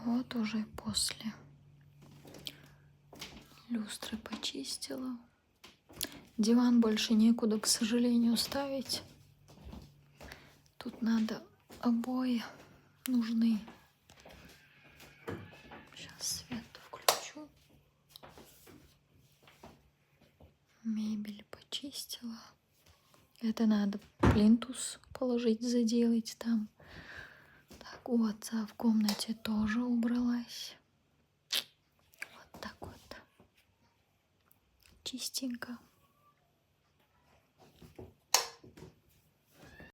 Вот уже после. Люстры почистила. Диван больше некуда, к сожалению, ставить. Тут надо обои, нужны. Сейчас свет включу. Мебель почистила. Это надо плинтус положить, заделать там. Так, у отца в комнате тоже убралась. Вот так вот. Чистенько.